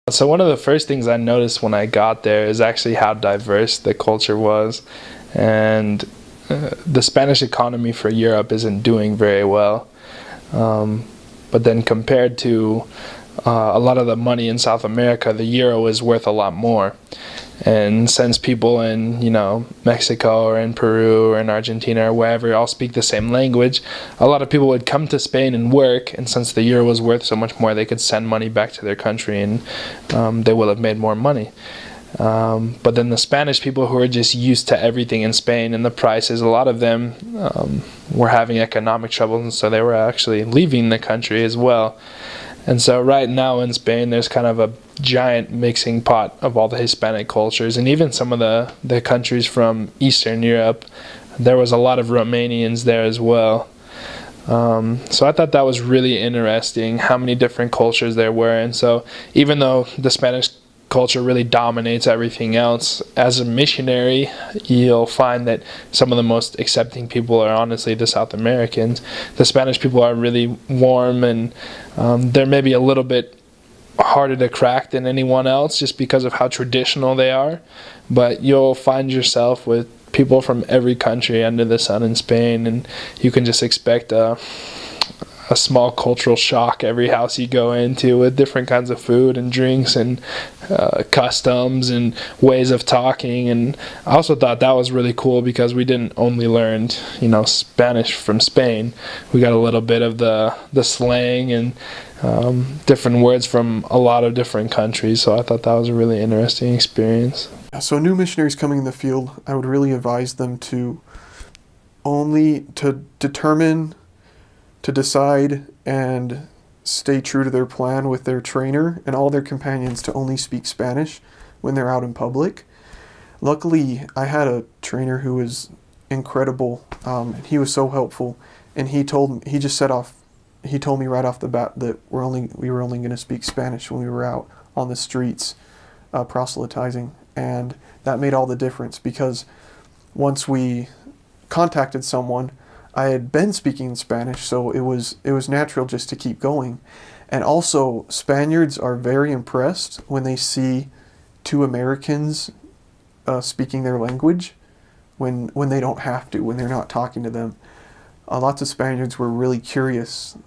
So one of the first things I noticed when I got there is actually how diverse the culture was. And the Spanish economy for Europe isn't doing very well. But then compared to a lot of the money in South America, the euro is worth a lot more. And since people in, Mexico or in Peru or in Argentina or wherever all speak the same language, a lot of people would come to Spain and work, and since the euro was worth so much more, they could send money back to their country and they will have made more money. But then the Spanish people who are just used to everything in Spain and the prices, a lot of them were having economic troubles, and so they were actually leaving the country as well. And so right now in Spain, there's kind of a giant mixing pot of all the Hispanic cultures, and even some of the countries from Eastern Europe. There was a lot of Romanians there as well. So I thought that was really interesting, how many different cultures there were. And so even though the Spanish culture really dominates everything else, as a missionary you'll find that some of the most accepting people are honestly the South Americans. The Spanish people are really warm, and they're maybe a little bit harder to crack than anyone else just because of how traditional they are, but you'll find yourself with people from every country under the sun in Spain, and you can just expect a small cultural shock every house you go into, with different kinds of food and drinks and customs and ways of talking. And I also thought that was really cool because we didn't only learn Spanish from Spain. We got a little bit of the slang and different words from a lot of different countries, so I thought that was a really interesting experience. So new missionaries coming in the field, I would really advise them to decide and stay true to their plan with their trainer and all their companions to only speak Spanish when they're out in public. Luckily, I had a trainer who was incredible. He was so helpful, and he told me right off the bat that we were only going to speak Spanish when we were out on the streets proselytizing, and that made all the difference, because once we contacted someone, I had been speaking Spanish, so it was natural just to keep going. And also, Spaniards are very impressed when they see two Americans speaking their language when they don't have to, when they're not talking to them. Lots of Spaniards were really curious.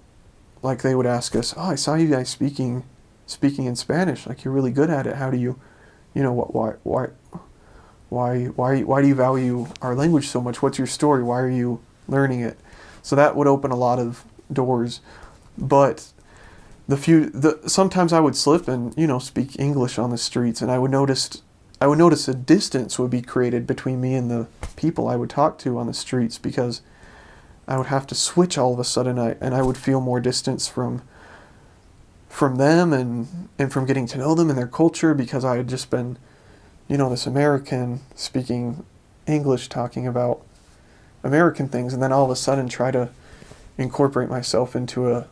Like, they would ask us, "Oh, I saw you guys speaking in Spanish. Like, you're really good at it. How do you, why do you value our language so much? What's your story? Why are you learning it?" So that would open a lot of doors. But sometimes I would slip and speak English on the streets, and I would notice a distance would be created between me and the people I would talk to on the streets, because I would have to switch all of a sudden, and I would feel more distance from them and from getting to know them and their culture, because I had just been this American speaking English, talking about American things, and then all of a sudden try to incorporate myself into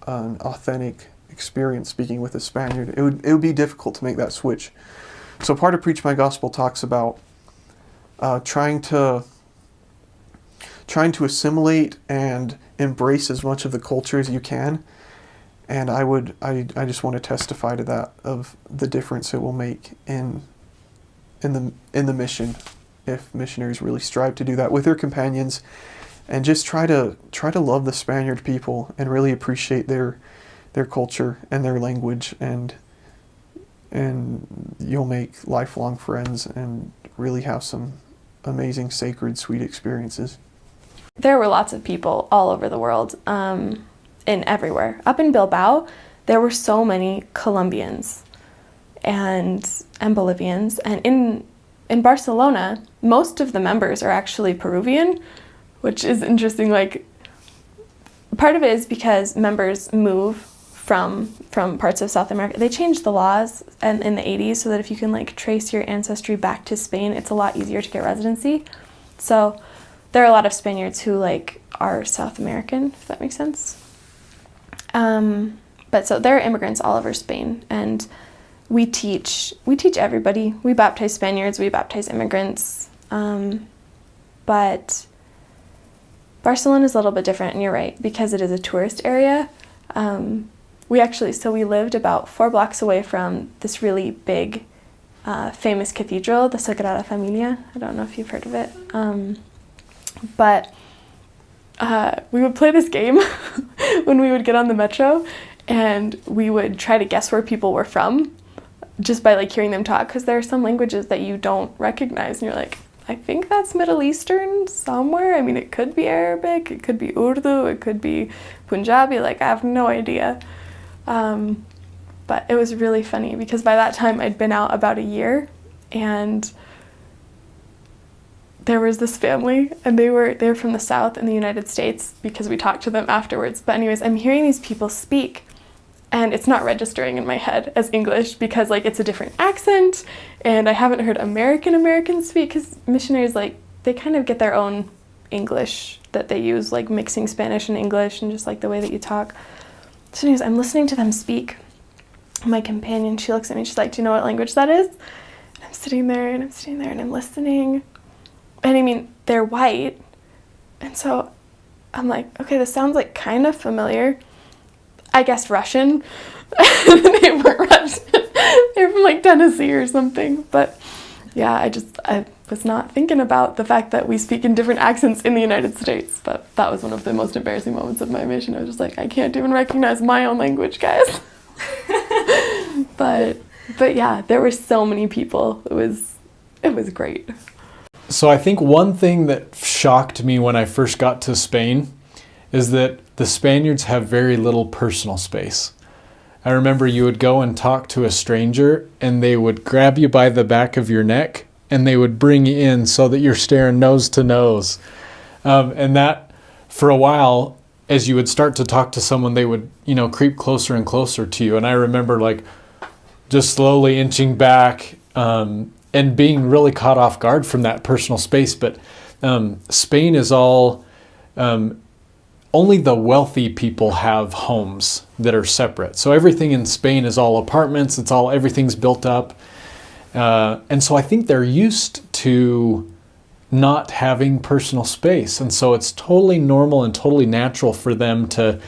an authentic experience speaking with a Spaniard. It would be difficult to make that switch. So part of Preach My Gospel talks about trying to assimilate and embrace as much of the culture as you can. And I just want to testify to that, of the difference it will make in the mission, if missionaries really strive to do that with their companions, and just try to love the Spaniard people and really appreciate their culture and their language, and you'll make lifelong friends and really have some amazing, sacred, sweet experiences. There were lots of people all over the world, and everywhere. Up in Bilbao, there were so many Colombians and Bolivians, and in Barcelona, most of the members are actually Peruvian, which is interesting. Like, part of it is because members move from parts of South America. They changed the laws in the 80s so that if you can trace your ancestry back to Spain, it's a lot easier to get residency. So there are a lot of Spaniards who are South American, if that makes sense. But so there are immigrants all over Spain, and we teach everybody. We baptize Spaniards, we baptize immigrants, but Barcelona is a little bit different, and you're right, because it is a tourist area. we lived about 4 blocks away from this really big, famous cathedral, the Sagrada Familia. I don't know if you've heard of it. But we would play this game when we would get on the metro, and we would try to guess where people were from just by like hearing them talk, because there are some languages that you don't recognize, and you're like, I think that's Middle Eastern somewhere. I mean, it could be Arabic, it could be Urdu, it could be Punjabi, like I have no idea. But it was really funny because by that time I'd been out about a year, and there was this family, and they were from the South in the United States because we talked to them afterwards. But anyways, I'm hearing these people speak, and it's not registering in my head as English because like it's a different accent, and I haven't heard Americans speak, because missionaries, like, they kind of get their own English that they use, like mixing Spanish and English and just like the way that you talk. So anyways, I'm listening to them speak. My companion, she looks at me, she's like, do you know what language that is? And I'm sitting there and I'm listening. And I mean, they're white. And so I'm like, okay, this sounds like kind of familiar. I guessed Russian. They weren't Russian. They're from like Tennessee or something. But yeah, I was not thinking about the fact that we speak in different accents in the United States. But that was one of the most embarrassing moments of my mission. I was just like, I can't even recognize my own language, guys. But yeah, there were so many people. It was great. So I think one thing that shocked me when I first got to Spain is that the Spaniards have very little personal space. I remember you would go and talk to a stranger, and they would grab you by the back of your neck, and they would bring you in so that you're staring nose to nose. And that, for a while, as you would start to talk to someone, they would, creep closer and closer to you. And I remember like just slowly inching back, and being really caught off guard from that personal space. But Spain is all, only the wealthy people have homes that are separate. So everything in Spain is all apartments, everything's built up. And so I think they're used to not having personal space. And so it's totally normal and totally natural for them to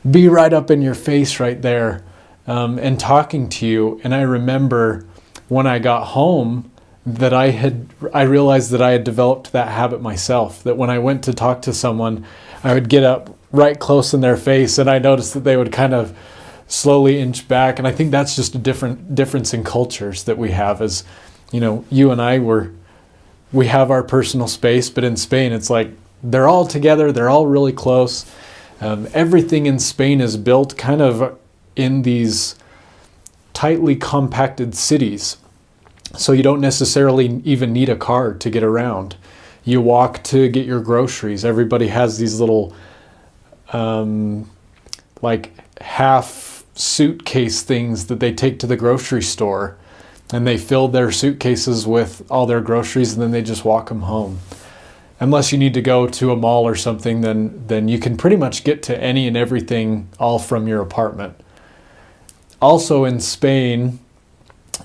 be right up in your face right there, and talking to you. And I remember when I got home that I realized that I had developed that habit myself, that when I went to talk to someone, I would get up right close in their face, and I noticed that they would kind of slowly inch back. And I think that's just a difference in cultures that we have. As you and I we have our personal space, but in Spain it's like they're all together, they're all really close. Everything in Spain is built kind of in these tightly compacted cities. So you don't necessarily even need a car to get around. You walk to get your groceries. Everybody has these little like half suitcase things that they take to the grocery store, and they fill their suitcases with all their groceries, and then they just walk them home. Unless you need to go to a mall or something, then you can pretty much get to any and everything all from your apartment. Also in Spain,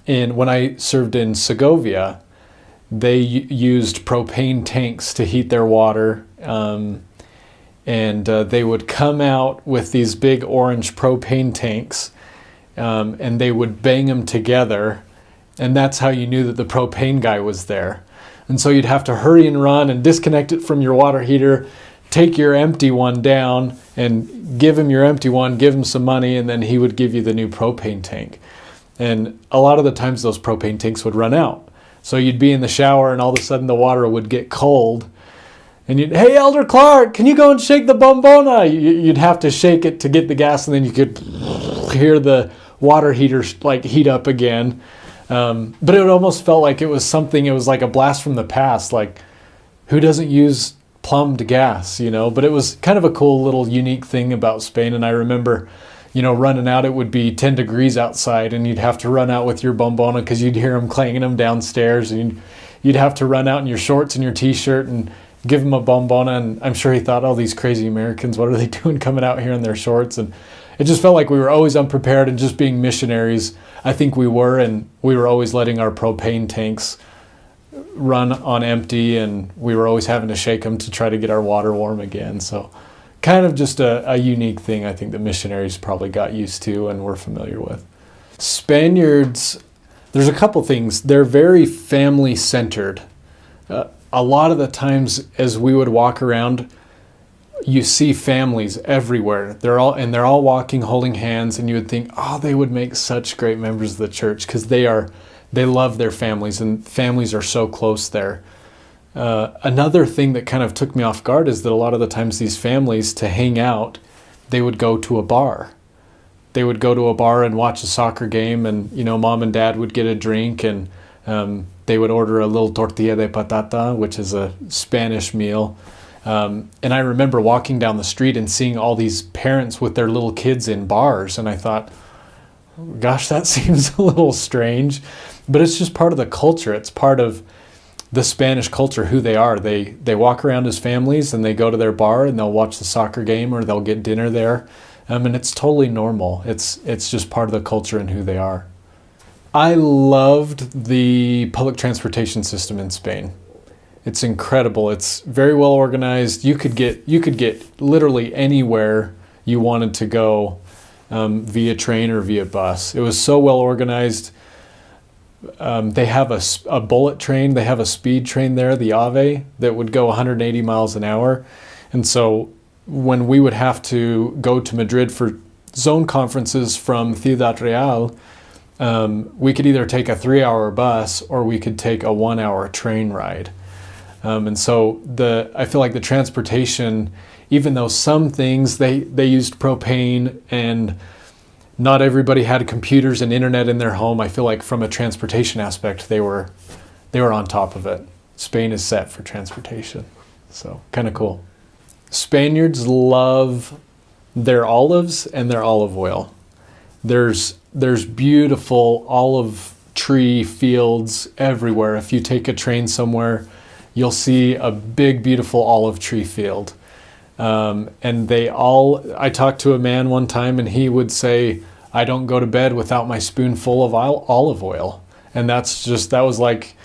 when I served in Segovia, they used propane tanks to heat their water, and they would come out with these big orange propane tanks, and they would bang them together, and that's how you knew that the propane guy was there. And so you'd have to hurry and run and disconnect it from your water heater, take your empty one down and give him your empty one, give him some money, and then he would give you the new propane tank. And a lot of the times those propane tanks would run out. So you'd be in the shower and all of a sudden the water would get cold. And hey, Elder Clark, can you go and shake the bombona? You'd have to shake it to get the gas, and then you could hear the water heater like heat up again. But it almost felt like it was like a blast from the past. Like, who doesn't use plumbed gas, But it was kind of a cool little unique thing about Spain. And I remember, running out, it would be 10 degrees outside, and you'd have to run out with your bombona because you'd hear them clanging them downstairs, and you'd have to run out in your shorts and your t-shirt and give him a bombona. And I'm sure he thought, oh, these crazy Americans, what are they doing coming out here in their shorts? And it just felt like we were always unprepared, and just being missionaries, I think we were, and we were always letting our propane tanks run on empty, and we were always having to shake them to try to get our water warm again. So kind of just a unique thing, I think, that missionaries probably got used to and were familiar with. Spaniards, there's a couple things. They're very family-centered. A lot of the times as we would walk around, you see families everywhere. They're all walking, holding hands, and you would think, oh, they would make such great members of the church, because they love their families, and families are so close there. Another thing that kind of took me off guard is that a lot of the times these families, to hang out, they would go to a bar. They would go to a bar and watch a soccer game, and mom and dad would get a drink, and they would order a little tortilla de patata, which is a Spanish meal. And I remember walking down the street and seeing all these parents with their little kids in bars, and I thought, gosh, that seems a little strange. But it's just part of the culture. It's part of the Spanish culture, who they are. They walk around as families, and they go to their bar, and they'll watch the soccer game, or they'll get dinner there. And it's totally normal. It's just part of the culture and who they are. I loved the public transportation system in Spain. It's incredible. It's very well organized. You could get literally anywhere you wanted to go via train or via bus. It was so well organized. They have a bullet train. They have a speed train there, the AVE, that would go 180 miles an hour. And so when we would have to go to Madrid for zone conferences from Ciudad Real, we could either take a 3-hour bus or we could take a 1-hour train ride. And so I feel like the transportation, even though some things they used propane and not everybody had computers and internet in their home, I feel like from a transportation aspect, they were on top of it. Spain is set for transportation. So kind of cool. Spaniards love their olives and their olive oil. There's beautiful olive tree fields everywhere. If you take a train somewhere, you'll see a big, beautiful olive tree field. And I talked to a man one time, and he would say, I don't go to bed without my spoonful of olive oil. And that was like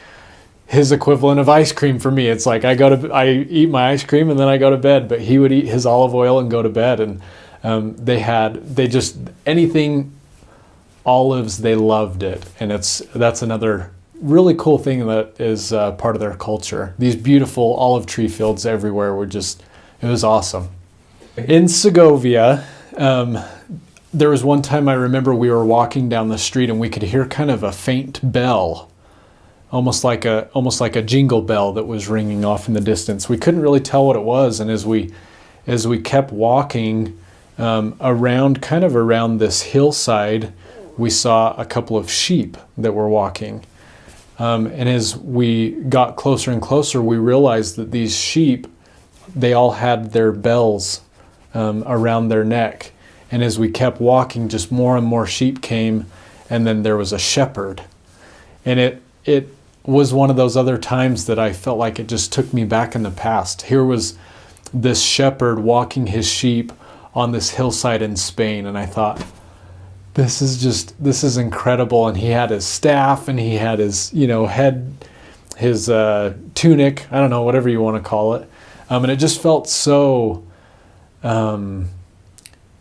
his equivalent of ice cream for me. It's like I eat my ice cream and then I go to bed, but he would eat his olive oil and go to bed. And anything olives, they loved it. And that's another really cool thing that is part of their culture. These beautiful olive tree fields everywhere it was awesome. In Segovia, there was one time I remember we were walking down the street and we could hear kind of a faint bell, almost like a jingle bell that was ringing off in the distance. We couldn't really tell what it was, and as we kept walking around this hillside, we saw a couple of sheep that were walking. And as we got closer and closer, we realized that these sheep, they all had their bells around their neck. And as we kept walking, just more and more sheep came, and then there was a shepherd. And it was one of those other times that I felt like it just took me back in the past. Here was this shepherd walking his sheep on this hillside in Spain, and I thought, this is incredible. And he had his staff, and he had his head, his tunic, I don't know, whatever you want to call it. And it just felt so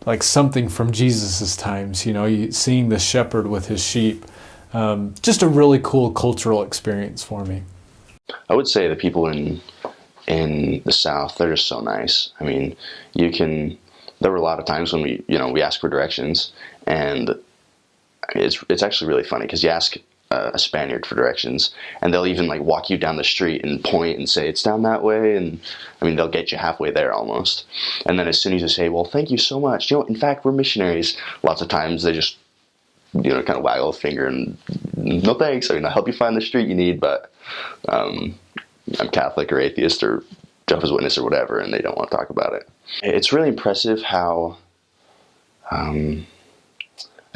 like something from Jesus's times, seeing the shepherd with his sheep. Just a really cool cultural experience for me. I would say the people in the South, they're just so nice. I mean, there were a lot of times when we asked for directions, and it's actually really funny because you ask a Spaniard for directions, and they'll even like walk you down the street and point and say it's down that way, and I mean they'll get you halfway there almost. And then as soon as you say, well, thank you so much, in fact we're missionaries, lots of times they just kind of waggle a finger and no thanks, I'll help you find the street you need, but I'm Catholic or atheist or Jehovah's Witness or whatever, and they don't want to talk about it. It's really impressive how I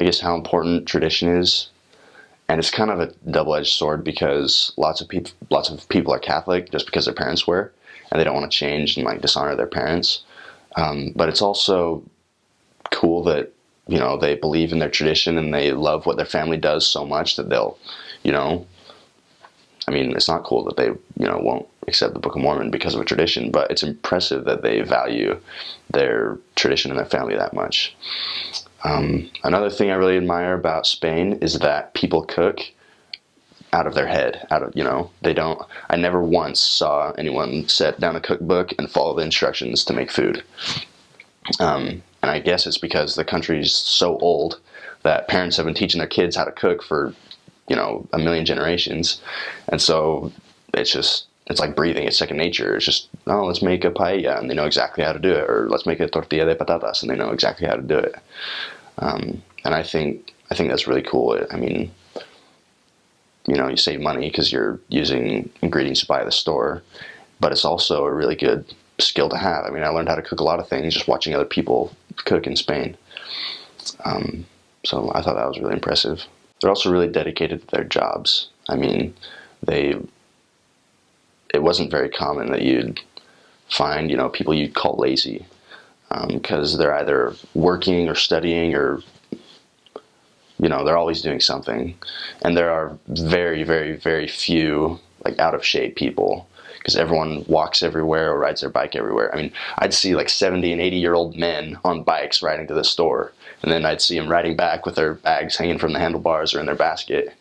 guess how important tradition is. And it's kind of a double-edged sword because lots of people are Catholic just because their parents were, and they don't want to change and like dishonor their parents. But it's also cool that they believe in their tradition and they love what their family does so much that they'll, I mean, it's not cool that they won't accept the Book of Mormon because of a tradition, but it's impressive that they value their tradition and their family that much. Another thing I really admire about Spain is that people cook out of their head, I never once saw anyone set down a cookbook and follow the instructions to make food. And I guess it's because the country's so old that parents have been teaching their kids how to cook for, a million generations. And so it's like breathing. It's second nature. It's just, oh, let's make a paella, and they know exactly how to do it. Or let's make a tortilla de patatas, and they know exactly how to do it. And I think that's really cool. I mean, you save money because you're using ingredients you buy at the store, but it's also a really good skill to have. I mean, I learned how to cook a lot of things just watching other people cook in Spain. So I thought that was really impressive. They're also really dedicated to their jobs. I mean, it wasn't very common that you'd find, people you'd call lazy, because they're either working or studying or, they're always doing something. And there are very, very, very few like out of shape people, because everyone walks everywhere or rides their bike everywhere. I mean, I'd see like 70 and 80-year-old men on bikes riding to the store, and then I'd see them riding back with their bags hanging from the handlebars or in their basket.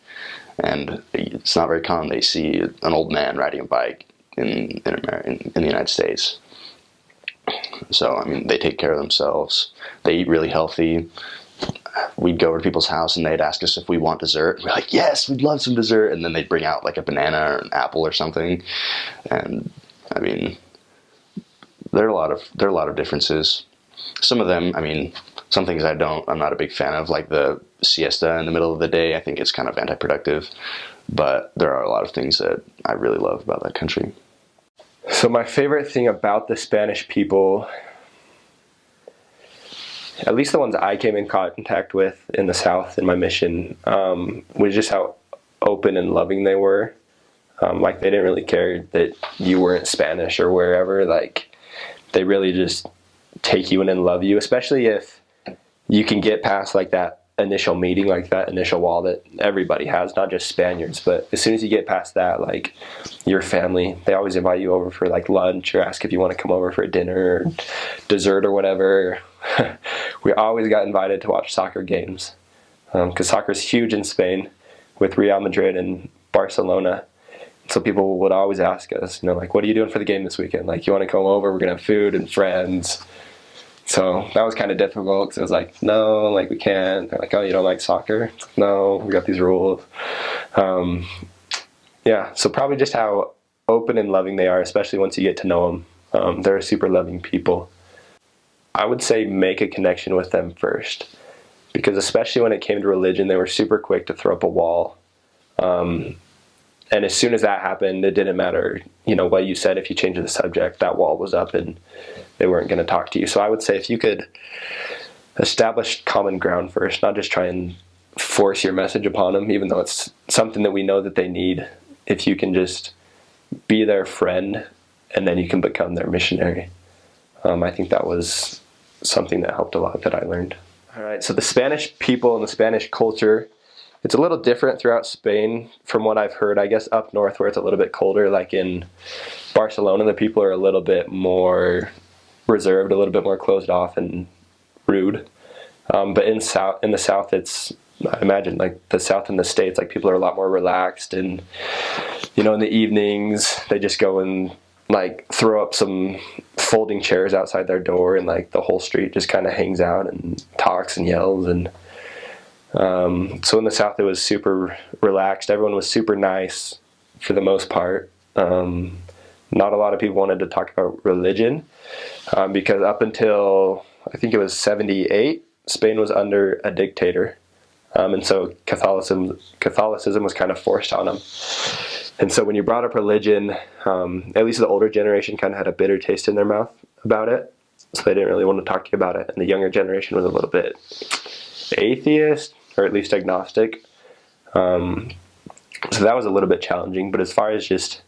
And it's not very common they see an old man riding a bike in the United States. So, I mean, they take care of themselves. They eat really healthy. We'd go over to people's house and they'd ask us if we want dessert. We're like, yes, we'd love some dessert. And then they'd bring out like a banana or an apple or something. And I mean, there are a lot of differences. Some of them, I mean, some things I'm not a big fan of, like the siesta in the middle of the day. I think it's kind of anti-productive, but there are a lot of things that I really love about that country. So my favorite thing about the Spanish people, at least the ones I came in contact with in the South in my mission, was just how open and loving they were. Like, they didn't really care that you weren't Spanish or wherever. Like, they really just take you in and love you, especially if you can get past like that initial meeting, like that initial wall that everybody has, not just Spaniards. But as soon as you get past that, like, your family, they always invite you over for like lunch or ask if you want to come over for dinner or dessert or whatever. We always got invited to watch soccer games, because soccer is huge in Spain with Real Madrid and Barcelona. So people would always ask us, like, what are you doing for the game this weekend? Like, you want to come over? We're going to have food and friends. So that was kind of difficult, because I was like, no, like, we can't. They're like, oh, you don't like soccer? No, we got these rules. Yeah, so probably just how open and loving they are, especially once you get to know them. They're super loving people. I would say make a connection with them first, because especially when it came to religion, they were super quick to throw up a wall. And as soon as that happened, it didn't matter, what you said. If you changed the subject, that wall was up and they weren't going to talk to you. So I would say if you could establish common ground first, not just try and force your message upon them, even though it's something that we know that they need. If you can just be their friend, and then you can become their missionary. I think that was something that helped a lot that I learned. All right, so the Spanish people and the Spanish culture, it's a little different throughout Spain from what I've heard. I guess up north where it's a little bit colder, like in Barcelona, the people are a little bit more reserved, a little bit more closed off and rude. But in the south, it's, I imagine, like the South in the States, like people are a lot more relaxed, and in the evenings they just go and like throw up some folding chairs outside their door, and like the whole street just kind of hangs out and talks and yells. And so in the South it was super relaxed. Everyone was super nice for the most part. Not a lot of people wanted to talk about religion, because up until I think it was 78, Spain was under a dictator. And so Catholicism was kind of forced on them. And so when you brought up religion, at least the older generation kind of had a bitter taste in their mouth about it. So they didn't really want to talk to you about it. And the younger generation was a little bit atheist, or at least agnostic. So that was a little bit challenging. But as far as just,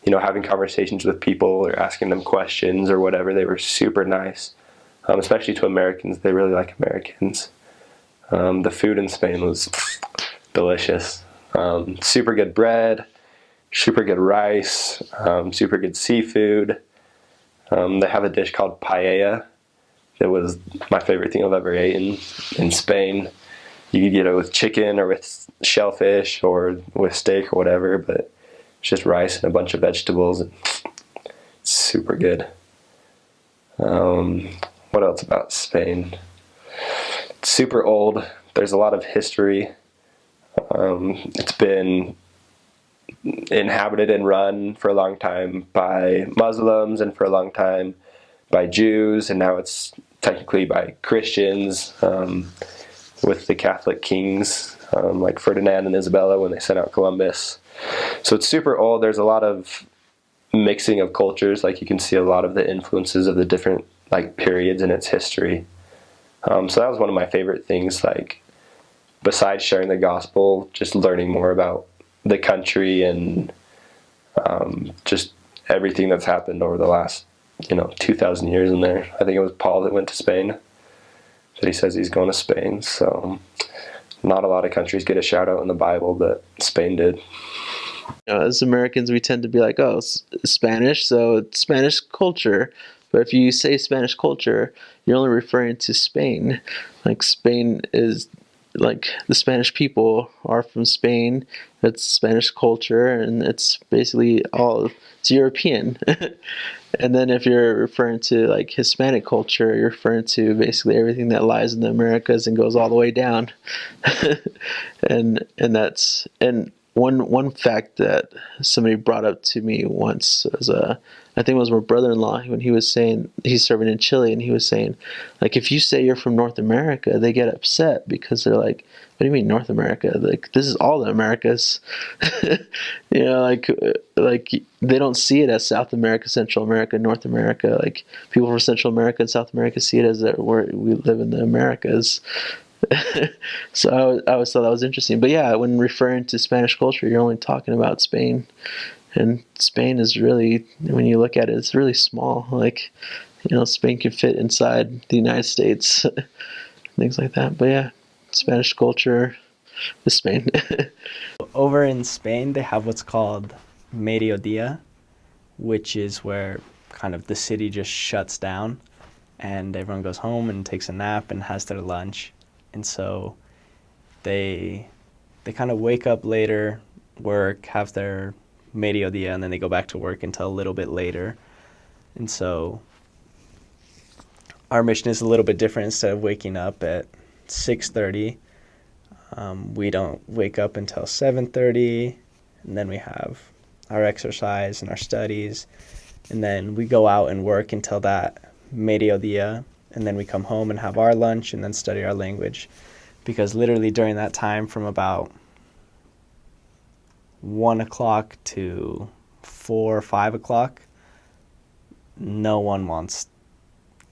having conversations with people or asking them questions or whatever, they were super nice. Especially to Americans. They really like Americans. The food in Spain was delicious. Super good bread, super good rice, super good seafood. They have a dish called paella. That was my favorite thing I've ever eaten in Spain. You could get it with chicken or with shellfish or with steak or whatever, but it's just rice and a bunch of vegetables. And it's super good. What else about Spain? It's super old. There's a lot of history. It's been inhabited and run for a long time by Muslims and for a long time by Jews, and now it's technically by Christians, with the Catholic kings like Ferdinand and Isabella when they sent out Columbus. So it's super old. There's a lot of mixing of cultures. Like you can see a lot of the influences of the different like periods in its history. So that was one of my favorite things. Like besides sharing the gospel, just learning more about the country and just everything that's happened over the last 2,000 years in there. I think it was Paul that went to Spain, that he says he's going to Spain. So not a lot of countries get a shout out in the Bible, but Spain did. As Americans, we tend to be like, oh, it's Spanish, so it's Spanish culture. But if you say Spanish culture, you're only referring to Spain. Like Spain is like the Spanish people are from Spain. It's Spanish culture, and it's basically it's European. And then if you're referring to like Hispanic culture, you're referring to basically everything that lies in the Americas and goes all the way down. and one fact that somebody brought up to me once was I think it was my brother-in-law when he was saying he's serving in Chile, and he was saying like if you say you're from North America, they get upset because they're like, what do you mean North America? Like this is all the Americas. Like they don't see it as South America, Central America, North America. Like people from Central America and South America see it as that we live in the Americas. So I always thought that was interesting. But yeah, when referring to Spanish culture, you're only talking about Spain. And Spain is really, when you look at it, it's really small. Like, Spain can fit inside the United States, things like that. But yeah, Spanish culture is Spain. Over in Spain, they have what's called Mediodía, which is where kind of the city just shuts down and everyone goes home and takes a nap and has their lunch. And so they kind of wake up later, work, have their mediodía, and then they go back to work until a little bit later. And so our mission is a little bit different. Instead of waking up at 6:30, we don't wake up until 7:30, and then we have our exercise and our studies, and then we go out and work until that mediodía, and then we come home and have our lunch and then study our language. Because literally during that time from about 1 o'clock to 4 or 5 o'clock, no one wants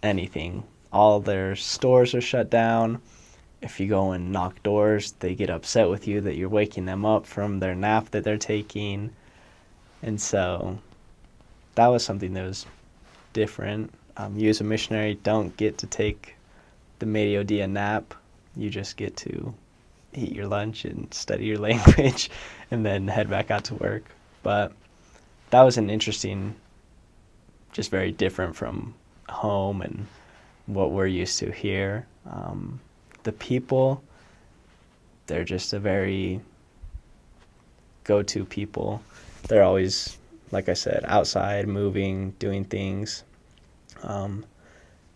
anything. All their stores are shut down. If you go and knock doors, they get upset with you that you're waking them up from their nap that they're taking. And so that was something that was different. You as a missionary don't get to take the mediodía nap. You just get to eat your lunch and study your language and then head back out to work. But that was an interesting, just very different from home and what we're used to here. The people, they're just a very go-to people. They're always, like I said, outside, moving, doing things.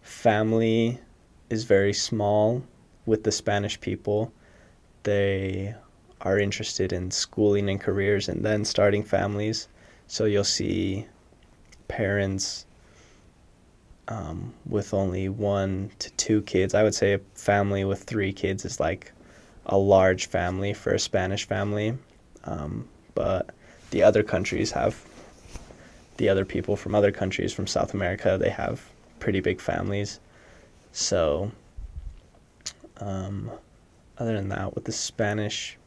Family is very small with the Spanish people. They are interested in schooling and careers and then starting families. So you'll see parents with only 1 to 2 kids. I would say a family with 3 kids is like a large family for a Spanish family. But the other countries have, the other people from other countries from South America, they have pretty big families. So other than that, with the Spanish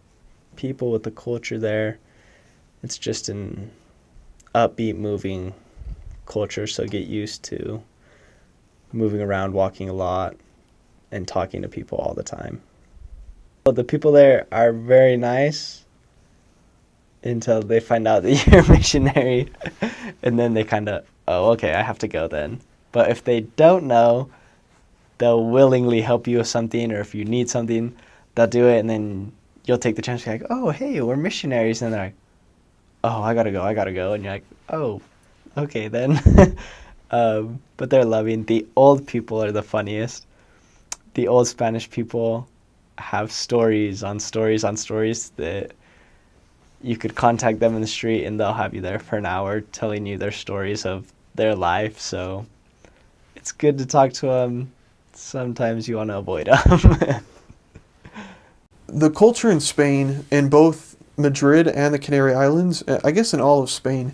people, with the culture there, it's just an upbeat, moving culture. So get used to moving around, walking a lot, and talking to people all the time. Well, the people there are very nice. until they find out that you're a missionary. And then they kind of, oh, okay, I have to go then. But if they don't know, they'll willingly help you with something, or if you need something, they'll do it, and then you'll take the chance to be like, oh, hey, we're missionaries. And they're like, oh, I gotta go. And you're like, oh, okay then. But they're loving. The old people are the funniest. The old Spanish people have stories on stories on stories that you could contact them in the street and they'll have you there for an hour telling you their stories of their life. So it's good to talk to them. Sometimes you want to avoid them. The culture in Spain, in both Madrid and the Canary Islands, I guess in all of Spain,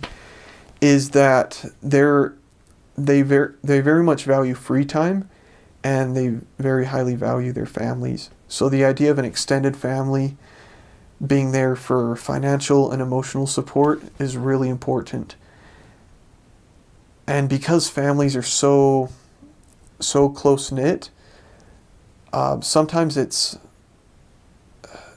is that they very much value free time, and they very highly value their families. So the idea of an extended family being there for financial and emotional support is really important. And because families are so close knit, sometimes it's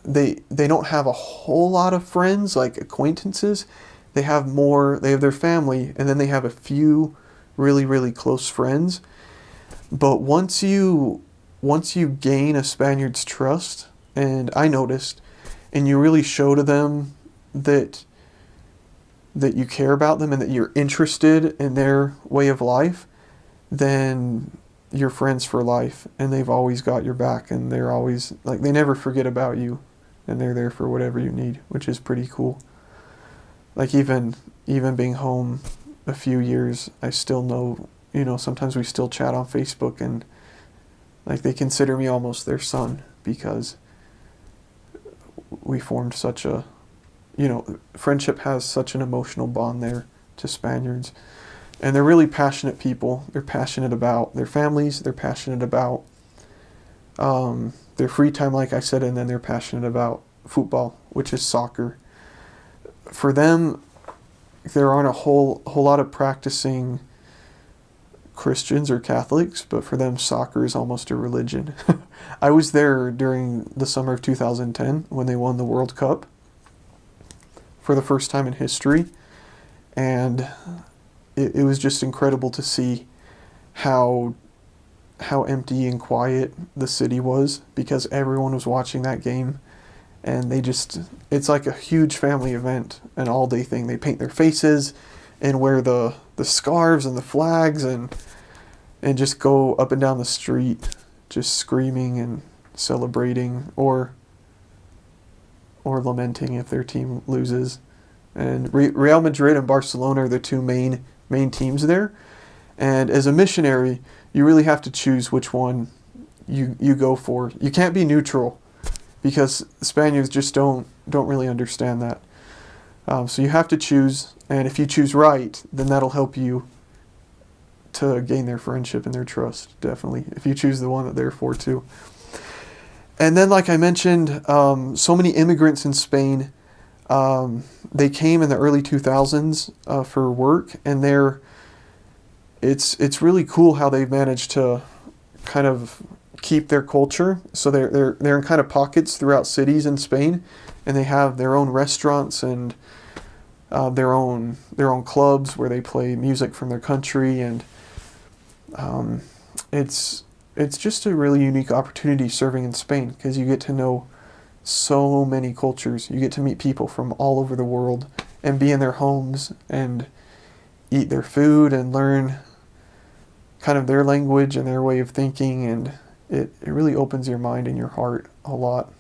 they don't have a whole lot of friends, like acquaintances. They have their family, and then they have a few really, really close friends. But once you gain a Spaniard's trust, and I noticed, and you really show to them that you care about them and that you're interested in their way of life, then you're friends for life, and they've always got your back, and they're always, like, they never forget about you, and they're there for whatever you need, which is pretty cool. Like, even being home a few years, I still know, sometimes we still chat on Facebook, and like, they consider me almost their son, because we formed such a, friendship has such an emotional bond there to Spaniards. And they're really passionate people. They're passionate about their families. They're passionate about their free time, like I said, and then they're passionate about football, which is soccer. For them, there aren't a whole lot of practicing Christians or Catholics, but for them, soccer is almost a religion. I was there during the summer of 2010 when they won the World Cup for the first time in history, and it was just incredible to see how empty and quiet the city was, because everyone was watching that game, and it's like a huge family event, an all-day thing. They paint their faces and wear the scarves and the flags and just go up and down the street just screaming and celebrating or lamenting if their team loses. And Real Madrid and Barcelona are the two main teams there. And as a missionary, you really have to choose which one you go for. You can't be neutral, because Spaniards just don't really understand that. So you have to choose, and if you choose right, then that'll help you to gain their friendship and their trust, definitely, if you choose the one that they're for too. And then, like I mentioned, so many immigrants in Spain, they came in the early 2000s for work, and it's really cool how they've managed to kind of keep their culture. So they're in kind of pockets throughout cities in Spain, and they have their own restaurants and their own clubs where they play music from their country, and it's just a really unique opportunity serving in Spain, because you get to know so many cultures. You get to meet people from all over the world and be in their homes and eat their food and learn kind of their language and their way of thinking, and it really opens your mind and your heart a lot.